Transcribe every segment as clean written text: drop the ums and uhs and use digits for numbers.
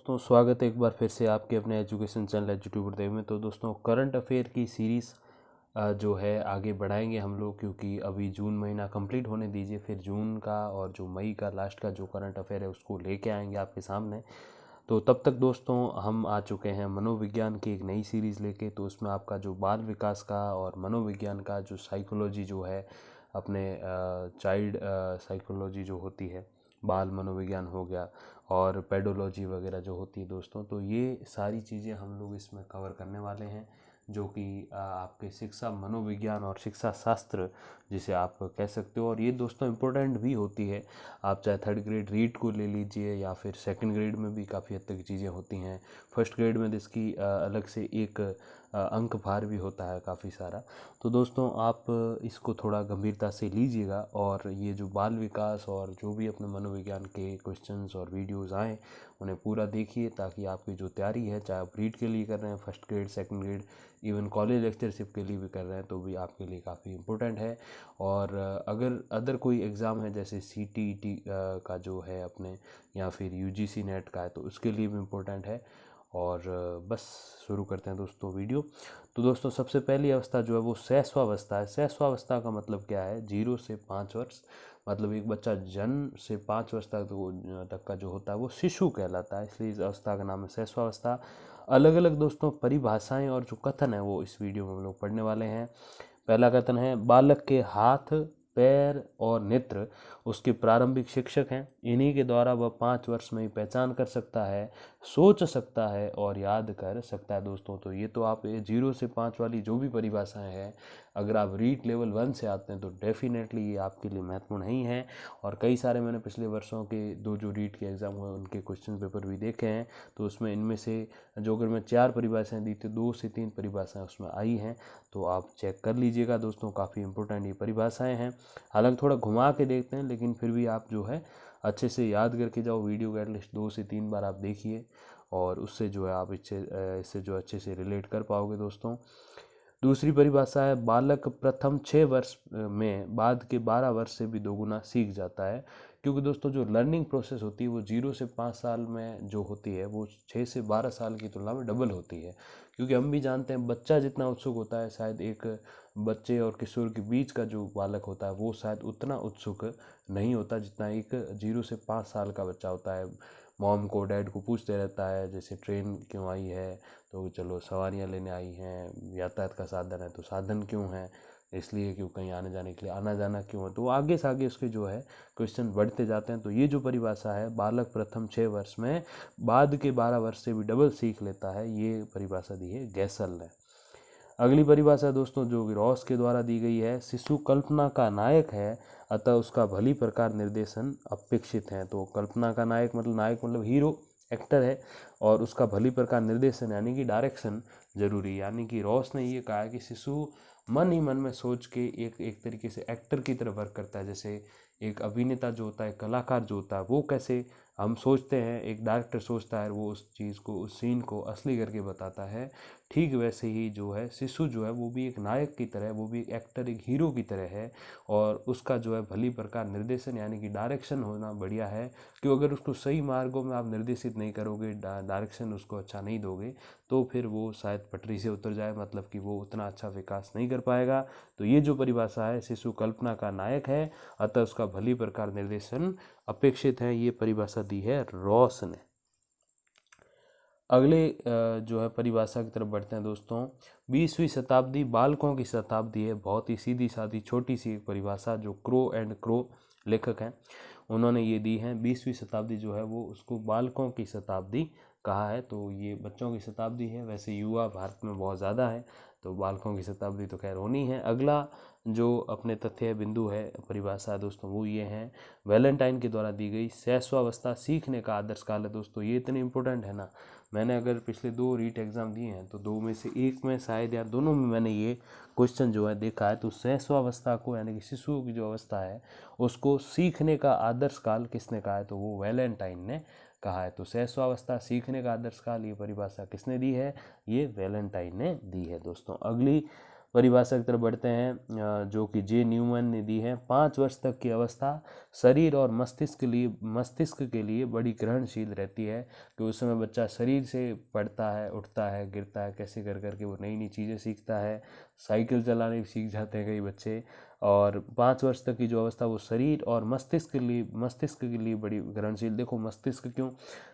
तो स्वागत है एक बार फिर से आपके अपने एजुकेशन चैनल एजुट्यूबर देव में। तो दोस्तों करंट अफेयर की सीरीज़ जो है आगे बढ़ाएंगे हम लोग, क्योंकि अभी जून महीना कंप्लीट होने दीजिए, फिर जून का और जो मई का लास्ट का जो करंट अफेयर है उसको लेके आएंगे आपके सामने। तो तब तक दोस्तों हम आ चुके हैं मनोविज्ञान की एक नई सीरीज़ लेके। तो उसमें आपका जो बाल विकास का और मनोविज्ञान का जो साइकोलॉजी जो है, अपने चाइल्ड साइकोलॉजी जो होती है, बाल मनोविज्ञान हो गया, और पेडोलॉजी वगैरह जो होती है दोस्तों, तो ये सारी चीज़ें हम लोग इसमें कवर करने वाले हैं, जो कि आपके शिक्षा मनोविज्ञान और शिक्षा शास्त्र जिसे आप कह सकते हो। और ये दोस्तों इम्पोर्टेंट भी होती है। आप चाहे थर्ड ग्रेड रीड को ले लीजिए या फिर सेकंड ग्रेड में भी काफ़ी हद तक चीज़ें होती हैं। फर्स्ट ग्रेड में इसकी अलग से एक अंक भार भी होता है काफ़ी सारा। तो दोस्तों आप इसको थोड़ा गंभीरता से लीजिएगा, और ये जो बाल विकास और जो भी अपने मनोविज्ञान के क्वेश्चंस और वीडियोस आएँ उन्हें पूरा देखिए, ताकि आपकी जो तैयारी है, चाहे आप रीड के लिए कर रहे हैं, first grade, second grade, even college lectureship के लिए भी कर रहे हैं, तो भी आपके लिए काफ़ी इम्पोर्टेंट है। और अगर अदर कोई एग्ज़ाम है जैसे CTET का जो है अपने, या फिर UGC नेट का है, तो उसके लिए भी इम्पोर्टेंट है। और बस शुरू करते हैं दोस्तों वीडियो। तो दोस्तों सबसे पहली अवस्था जो है वो शैशवावस्था है। शैशवावस्था का मतलब क्या है? 0 से 5 वर्ष, मतलब एक बच्चा जन्म से 5 वर्ष तक का जो होता है वो शिशु कहलाता है, इसलिए इस अवस्था का नाम है शैशवावस्था। अलग अलग दोस्तों परिभाषाएं और जो कथन है वो इस वीडियो में हम लोग पढ़ने वाले हैं। पहला कथन है, बालक के हाथ, पैर और नेत्र उसके प्रारंभिक शिक्षक हैं। इन्हीं के द्वारा वह 5 वर्ष में ही पहचान कर सकता है, सोच सकता है और याद कर सकता है दोस्तों। तो ये तो आप 0 से 5 वाली जो भी परिभाषाएं हैं, अगर आप रीड लेवल 1 से आते हैं तो डेफिनेटली ये आपके लिए महत्वपूर्ण नहीं है। और कई सारे मैंने पिछले वर्षों के दो जो रीड के एग्ज़ाम हुए उनके क्वेश्चन पेपर भी देखे हैं, तो उसमें इनमें से जो अगर मैं 4 परिभाषाएं दी थी, 2 से 3 परिभाषाएं उसमें आई हैं, तो आप चेक कर लीजिएगा दोस्तों। काफ़ी इंपॉर्टेंट ये परिभाषाएं हैं, हालांकि थोड़ा घुमा के देखते हैं, लेकिन फिर भी आप जो है अच्छे से याद करके जाओ। वीडियो को एटलीस्ट 2 से 3 बार आप देखिए, और उससे जो है आप इससे जो अच्छे से रिलेट कर पाओगे दोस्तों। दूसरी परिभाषा है, बालक प्रथम 6 वर्ष में बाद के 12 वर्ष से भी दोगुना सीख जाता है। क्योंकि दोस्तों जो लर्निंग प्रोसेस होती है वो 0 से 5 साल में जो होती है वो 6 से 12 साल की तुलना में डबल होती है। क्योंकि हम भी जानते हैं बच्चा जितना उत्सुक होता है, शायद एक बच्चे और किशोर के बीच का जो बालक होता है वो शायद उतना उत्सुक नहीं होता जितना एक 0 से 5 साल का बच्चा होता है। मॉम को, डैड को पूछते रहता है, जैसे ट्रेन क्यों आई है, तो चलो सवारियाँ लेने आई हैं, यातायात का साधन है तो साधन क्यों है, इसलिए क्यों, कहीं आने जाने के लिए आना जाना क्यों है। तो आगे से आगे उसके जो है क्वेश्चन बढ़ते जाते हैं। तो ये जो परिभाषा है, बालक प्रथम 6 वर्ष में बाद के 12 वर्ष से भी डबल सीख लेता है, ये परिभाषा दी है गैसल ने। अगली परिभाषा दोस्तों जो रॉस के द्वारा दी गई है, शिशु कल्पना का नायक है, अतः उसका भली प्रकार निर्देशन अपेक्षित है। तो कल्पना का नायक मतलब हीरो, एक्टर है, और उसका भली प्रकार निर्देशन यानी कि डायरेक्शन जरूरी। यानी कि रॉस ने ये कहा है कि शिशु मन ही मन में सोच के एक तरीके से एक्टर की तरह वर्क करता है। जैसे एक अभिनेता जो होता है, कलाकार जो होता है, वो कैसे हम सोचते हैं, एक डायरेक्टर सोचता है, वो उस चीज़ को, उस सीन को असली करके बताता है, ठीक वैसे ही जो है शिशु जो है वो भी एक नायक की तरह, वो भी एक एक्टर, एक हीरो की तरह है। और उसका जो है भली प्रकार निर्देशन यानी कि डायरेक्शन होना बढ़िया है। क्यों? अगर उसको सही मार्गों में आप निर्देशित नहीं करोगे, डायरेक्शन उसको अच्छा नहीं दोगे, तो फिर वो शायद पटरी से उतर जाए, मतलब कि वो उतना अच्छा विकास नहीं कर पाएगा। तो ये जो परिभाषा है, शिशु कल्पना का नायक है, अतः उसका भली प्रकार निर्देशन अपेक्षित है, ये परिभाषा दी है रॉस ने। अगले जो है परिभाषा की तरफ बढ़ते हैं दोस्तों। 20वीं शताब्दी बालकों की शताब्दी है। बहुत ही सीधी सादी छोटी सी एक परिभाषा जो क्रो एंड क्रो लेखक हैं उन्होंने ये दी है। 20वीं शताब्दी जो है वो उसको बालकों की शताब्दी कहा है। तो ये बच्चों की शताब्दी है। वैसे युवा भारत में बहुत ज़्यादा है, तो बालकों की शताब्दी तो खैर होनी है। अगला जो अपने तथ्य बिंदु है, परिभाषा दोस्तों, वो ये है, वैलेंटाइन के द्वारा दी गई शैशवावस्था सीखने का आदर्श काल है। दोस्तों ये इतनी इंपॉर्टेंट है ना, मैंने अगर पिछले 2 रीट एग्ज़ाम दिए हैं तो 2 में से 1 में शायद या दोनों में मैंने ये क्वेश्चन जो है देखा है। तो शैशवावस्था को यानी कि शिशु की जो अवस्था है उसको सीखने का आदर्श काल किसने कहा है? तो वो वैलेंटाइन ने कहा है। तो शैशवावस्था सीखने का आदर्श काल, ये परिभाषा किसने दी है? ये वैलेंटाइन ने दी है दोस्तों। अगली परिभाषा की तरफ बढ़ते हैं जो कि जे न्यूमैन ने दी है। 5 वर्ष तक की अवस्था शरीर और मस्तिष्क के लिए बड़ी ग्रहणशील रहती है कि उस समय बच्चा शरीर से पढ़ता है, उठता है, गिरता है, कैसे कर करके वो नई नई चीज़ें सीखता है, साइकिल चलाने भी सीख जाते हैं कई बच्चे। और 5 वर्ष तक की जो अवस्था वो शरीर और मस्तिष्क के लिए बड़ी ग्रहणशील। देखो मस्तिष्क क्यों,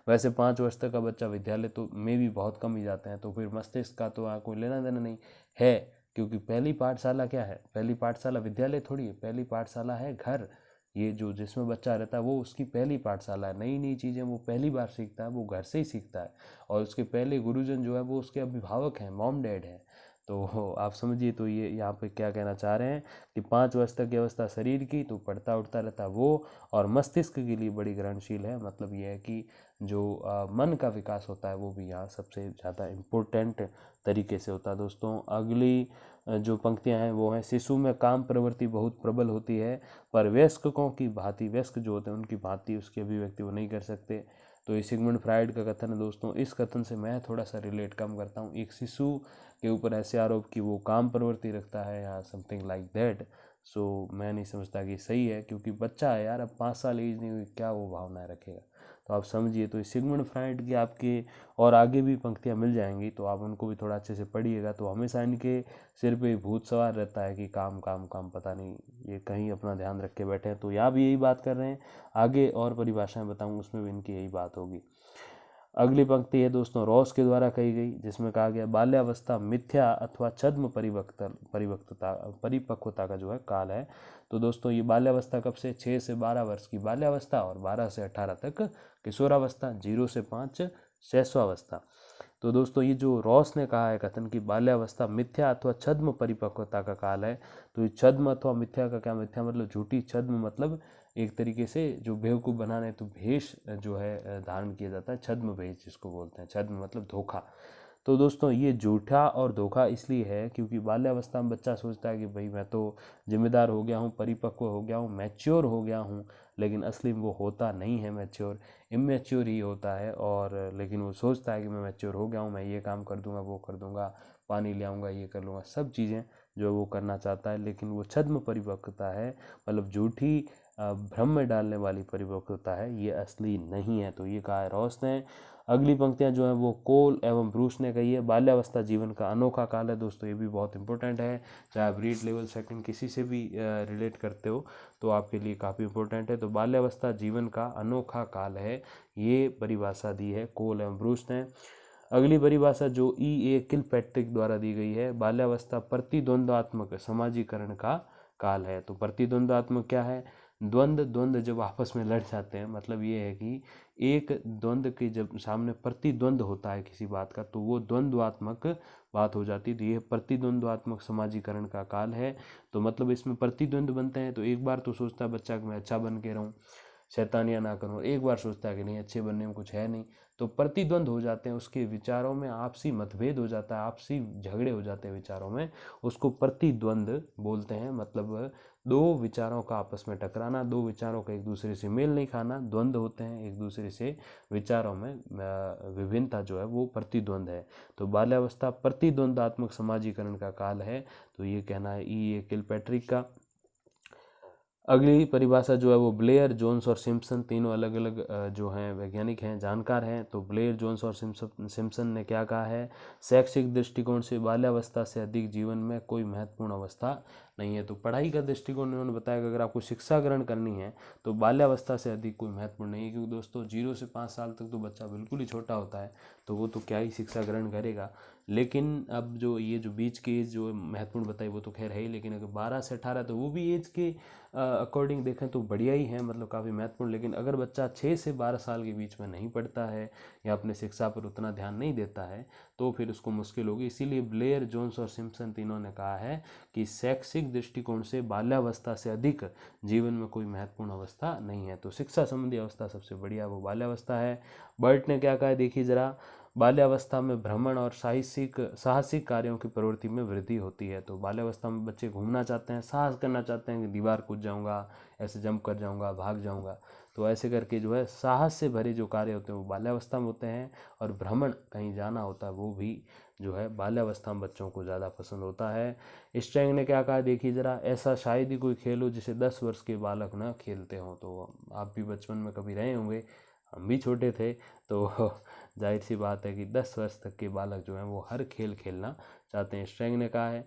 वैसे 5 वर्ष तक का बच्चा विद्यालय तो में भी बहुत कम ही जाते हैं, तो फिर मस्तिष्क का तो वहाँ कोई लेना देना नहीं है, क्योंकि पहली पाठशाला क्या है, पहली पाठशाला विद्यालय थोड़ी है, पहली पाठशाला है घर। ये जो जिसमें बच्चा रहता है वो उसकी पहली पाठशाला है। नई नई चीज़ें वो पहली बार सीखता है, वो घर से ही सीखता है। और उसके पहले गुरुजन जो है वो उसके अभिभावक हैं, मॉम डैड हैं। तो आप समझिए, तो ये यहाँ पे क्या कहना चाह रहे हैं कि 5 वर्ष तक की अवस्था शरीर की, तो पढ़ता उठता रहता है वो, और मस्तिष्क के लिए बड़ी ग्रहणशील है। मतलब ये है कि जो मन का विकास होता है वो भी यहाँ सबसे ज़्यादा इम्पोर्टेंट तरीके से होता है। दोस्तों अगली जो पंक्तियाँ हैं वो हैं, शिशु में काम प्रवृत्ति बहुत प्रबल होती है, पर वयस्कों की भांति, वयस्क जो होते हैं उनकी भांति उसकी अभिव्यक्ति वो नहीं कर सकते। तो ये सिगमंड फ्राइड का कथन है दोस्तों। इस कथन से मैं थोड़ा सा रिलेट कम करता हूँ। एक शिशु के ऊपर ऐसे आरोप कि वो काम प्रवृत्ति रखता है या समथिंग लाइक दैट, सो मैं नहीं समझता कि सही है, क्योंकि बच्चा है यार, अब 5 साल एज नहीं हुई, क्या वो भावनाएं रखेगा। तो आप समझिए, तो सिगमंड फ्राइड की आपके और आगे भी पंक्तियाँ मिल जाएंगी, तो आप उनको भी थोड़ा अच्छे से पढ़िएगा। तो हमेशा इनके सिर पे भूत सवार रहता है कि काम काम काम, पता नहीं ये कहीं अपना ध्यान रख के बैठे हैं। तो यहाँ भी यही बात कर रहे हैं, आगे और परिभाषाएं बताऊंगा उसमें भी इनकी यही बात होगी। अगली पंक्ति है दोस्तों रॉस के द्वारा कही गई, जिसमें कहा गया बाल्यावस्था मिथ्या अथवा छद्म परिपक्वता का जो है काल है। तो दोस्तों ये बाल्यावस्था कब से, 6 से 12 वर्ष की बाल्यावस्था, और 12 से 18 तक किशोरावस्था, 0 से 5 शैशवावस्था। तो दोस्तों ये जो रॉस ने कहा है कथन की बाल्यावस्था मिथ्या अथवा छद्म परिपक्वता का काल है, तो ये छद्म अथवा मिथ्या का क्या, मिथ्या मतलब झूठी, छद्म मतलब एक तरीके से जो बेवकूफ़ बनाने, तो भेष जो है धारण किया जाता है, छद्म भेष जिसको बोलते हैं, छद्म मतलब धोखा। तो दोस्तों ये झूठा और धोखा इसलिए है क्योंकि बाल्यावस्था में बच्चा सोचता है कि भाई मैं तो जिम्मेदार हो गया हूँ, परिपक्व हो गया हूँ, मैच्योर हो गया हूँ, लेकिन असली में वो होता नहीं है मैच्योर, इमेच्योर ही होता है। और लेकिन वो सोचता है कि मैं मैच्योर हो गया हूँ, मैं ये काम कर दूंगा, वो कर दूंगा, पानी ले आऊँगा, ये कर लूँगा, सब चीज़ें जो वो करना चाहता है, लेकिन वो छद्म परिपक्वता है, मतलब झूठी भ्रम में डालने वाली परिपक्वता है, ये असली नहीं है। तो ये कहा है रॉस ने। अगली पंक्तियां जो हैं वो कोल एवं ब्रूस ने कही है, बाल्यावस्था जीवन का अनोखा काल है। दोस्तों ये भी बहुत इंपॉर्टेंट है, चाहे आप रीड लेवल सेकंड किसी से भी रिलेट करते हो तो आपके लिए काफ़ी इंपॉर्टेंट है। तो बाल्यावस्था जीवन का अनोखा काल है, ये परिभाषा दी है कोल एवं ब्रूस ने। अगली परिभाषा जो E.A. किलपैट्रिक द्वारा दी गई है, बाल्यावस्था प्रतिद्वंद्वात्मक समाजीकरण का काल है। तो प्रतिद्वंद्वात्मक क्या है, द्वंद्व जब आपस में लड़ जाते हैं, मतलब ये है कि एक द्वंद्व के जब सामने प्रतिद्वंद्व होता है किसी बात का, तो वो द्वंद्वात्मक बात हो जाती है। तो ये प्रतिद्वंद्वात्मक समाजीकरण का काल है। तो मतलब इसमें प्रतिद्वंद्व बनते हैं, तो एक बार तो सोचता है बच्चा कि मैं अच्छा बन के रहूं, शैतानियाँ ना करूं, एक बार सोचता है कि नहीं अच्छे बनने में कुछ है नहीं, तो प्रतिद्वंद हो जाते हैं, उसके विचारों में आपसी मतभेद हो जाता है, आपसी झगड़े हो जाते हैं विचारों में, उसको प्रतिद्वंद बोलते हैं। मतलब दो विचारों का आपस में टकराना, दो विचारों का एक दूसरे से मेल नहीं खाना, द्वंद होते हैं एक दूसरे से विचारों में विभिन्नता जो है वो प्रतिद्वंद है। तो बाल्यावस्था प्रतिद्वंदात्मक समाजीकरण का काल है, तो ये कहना है E.A. किलपैट्रिक का। अगली परिभाषा जो है वो ब्लेयर, जोन्स और सिम्पसन, तीनों अलग अलग जो हैं वैज्ञानिक हैं, जानकार हैं। तो ब्लेयर, जोन्स और सिम्पसन ने क्या कहा है, शैक्षिक दृष्टिकोण से बाल्यावस्था से अधिक जीवन में कोई महत्वपूर्ण अवस्था नहीं है। तो पढ़ाई का दृष्टिकोण उन्होंने बताया कि अगर आपको शिक्षा ग्रहण करनी है तो बाल्यावस्था से अधिक कोई महत्वपूर्ण नहीं है, क्योंकि दोस्तों 0 से 5 साल तक तो बच्चा बिल्कुल ही छोटा होता है, तो वो तो क्या ही शिक्षा ग्रहण करेगा। लेकिन अब जो ये जो बीच की एज जो महत्वपूर्ण बताई वो तो खैर है ही, लेकिन अगर 12 से 18 तो वो भी एज के अकॉर्डिंग देखें तो बढ़िया ही है, मतलब काफ़ी महत्वपूर्ण। लेकिन अगर बच्चा 6 से 12 साल के बीच में नहीं पढ़ता है या अपने शिक्षा पर उतना ध्यान नहीं देता है तो फिर उसको मुश्किल होगी। इसीलिए ब्लेयर, जोन्स और सिम्पसन तीनों ने कहा है कि शैक्षिक दृष्टिकोण से बाल्यावस्था से अधिक जीवन में कोई महत्वपूर्ण अवस्था नहीं है। तो शिक्षा संबंधी अवस्था सबसे बढ़िया वो बाल्यावस्था है। बर्ट ने क्या कहा है देखिए ज़रा, बाल्यावस्था में भ्रमण और साहसिक कार्यों की प्रवृत्ति में वृद्धि होती है। तो बाल्यावस्था में बच्चे घूमना चाहते हैं, साहस करना चाहते हैं कि दीवार कूद जाऊंगा, ऐसे जंप कर जाऊंगा, भाग जाऊंगा। तो ऐसे करके जो है साहस से भरे जो कार्य होते हैं वो बाल्यावस्था में होते हैं। और भ्रमण, कहीं जाना होता है, वो भी जो है बाल्यावस्था में बच्चों को ज़्यादा पसंद होता है। स्ट्रैंग ने क्या कहा, देखिए ज़रा, ऐसा शायद ही कोई खेल हो जिसे 10 वर्ष के बालक ना खेलते हों। तो आप भी बचपन में कभी रहे होंगे, हम भी छोटे थे, तो जाहिर सी बात है कि 10 वर्ष तक के बालक जो हैं वो हर खेल खेलना चाहते हैं, स्ट्रैंग ने कहा है।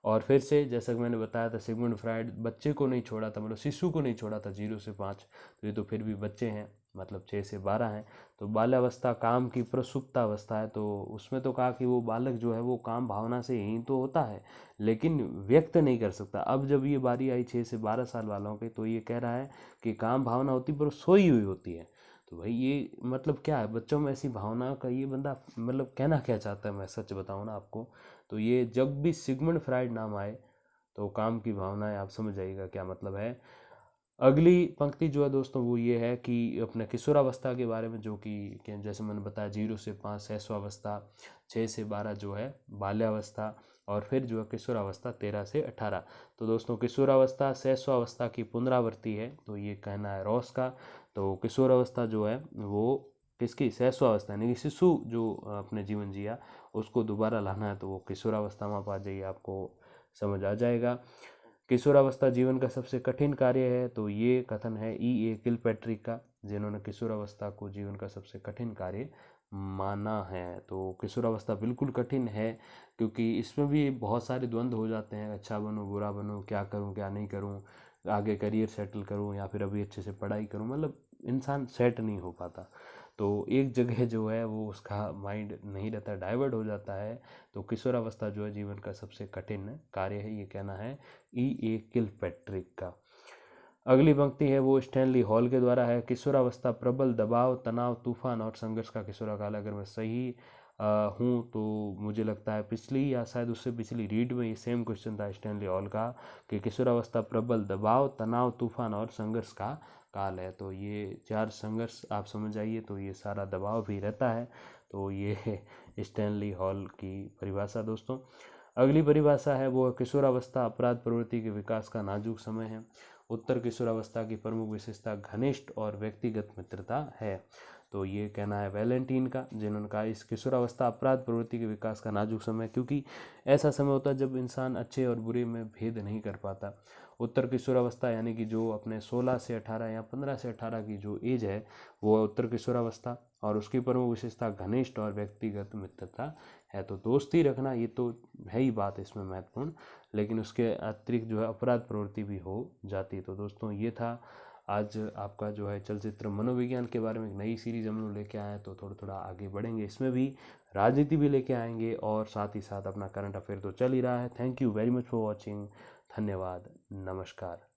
और फिर से जैसा कि मैंने बताया था, सिगमंड फ्रायड बच्चे को नहीं छोड़ा था, मतलब शिशु को नहीं छोड़ा था 0 से 5, तो ये तो फिर भी बच्चे हैं, मतलब 6 से 12 हैं। तो बाल्यावस्था काम की प्रसुप्तावस्था है, तो उसमें तो कहा कि वो बालक जो है वो काम भावना से ही तो होता है, लेकिन व्यक्त नहीं कर सकता। अब जब ये बारी आई 6 से 12 साल वालों की, तो ये कह रहा है कि काम भावना होती पर सोई हुई होती है। तो भाई ये मतलब क्या है, बच्चों में ऐसी भावना का ये बंदा मतलब कहना क्या चाहता है, मैं सच बताऊँ ना आपको, तो ये जब भी सिगमंड फ्रायड नाम आए तो काम की भावना है, आप समझ जाइएगा क्या मतलब है। अगली पंक्ति जो है दोस्तों वो ये है कि अपने किशोरावस्था के बारे में, जो कि जैसे मैंने बताया 0 से 5 शैशवावस्था, 6 से 12 जो है बाल्यावस्था, और फिर जो है किशोरावस्था 13 से 18। तो दोस्तों किशोरावस्था शैशवावस्था की पुनरावृत्ति है, तो ये कहना है रॉस का। तो किशोरावस्था जो है वो किसकी, शैशवावस्था, यानी कि शिशु जो अपने जीवन जिया उसको दोबारा लाना है, तो वो किशोरावस्था में आप आ जाइए, आपको समझ आ जाएगा। किशोरावस्था जीवन का सबसे कठिन कार्य है, तो ये कथन है E.A. किलपैट्रिक का, जिन्होंने किशोरावस्था को जीवन का सबसे कठिन कार्य माना है। तो किशोरावस्था बिल्कुल कठिन है, क्योंकि इसमें भी बहुत सारे द्वंद्व हो जाते हैं, अच्छा बनूं बुरा बनूं, क्या करूं क्या नहीं करूं, आगे करियर सेटल करूं या फिर अभी अच्छे से पढ़ाई करूं, मतलब इंसान सेट नहीं हो पाता। तो एक जगह जो है वो उसका माइंड नहीं रहता, डाइवर्ट हो जाता है। तो किशोरावस्था जो है जीवन का सबसे कठिन कार्य है, ये कहना है E.A. किलपैट्रिक का। अगली पंक्ति है वो स्टैनली हॉल के द्वारा है। किशोरावस्था प्रबल दबाव, तनाव, तूफान और संघर्ष का किशोराकाल। अगर मैं सही हूँ तो मुझे लगता है पिछली या शायद उससे पिछली रीड में ये सेम क्वेश्चन था स्टैनली हॉल का, कि किशोरावस्था प्रबल दबाव, तनाव, तूफान और संघर्ष का काल है। तो ये 4 संघर्ष आप समझ जाइए, तो ये सारा दबाव भी रहता है। तो ये स्टैनली हॉल की परिभाषा दोस्तों। अगली परिभाषा है वो किशोरावस्था अपराध प्रवृत्ति के विकास का नाजुक समय है। उत्तर किशोरावस्था की प्रमुख विशेषता घनिष्ठ और व्यक्तिगत मित्रता है। तो ये कहना है वैलेंटीन का, जिन्होंने कहा इस किशोरावस्था अपराध प्रवृत्ति के विकास का नाजुक समय, क्योंकि ऐसा समय होता है जब इंसान अच्छे और बुरे में भेद नहीं कर पाता। उत्तर किशोरावस्था यानी कि जो अपने 16 से 18 या 15 से 18 की जो एज है वो उत्तर किशोरावस्था, और उसकी प्रमुख विशेषता घनिष्ठ और व्यक्तिगत मित्रता है। तो दोस्ती रखना ये तो है ही बात इसमें महत्वपूर्ण, लेकिन उसके अतिरिक्त जो है अपराध प्रवृत्ति भी हो जाती है। तो दोस्तों ये था आज आपका जो है चलचित्र मनोविज्ञान के बारे में एक नई सीरीज हम लोग लेके आए हैं। तो थोड़ा थोड़ा आगे बढ़ेंगे, इसमें भी राजनीति भी लेके आएंगे, और साथ ही साथ अपना करंट अफेयर तो चल ही रहा है। Thank you very much for watching. धन्यवाद, नमस्कार।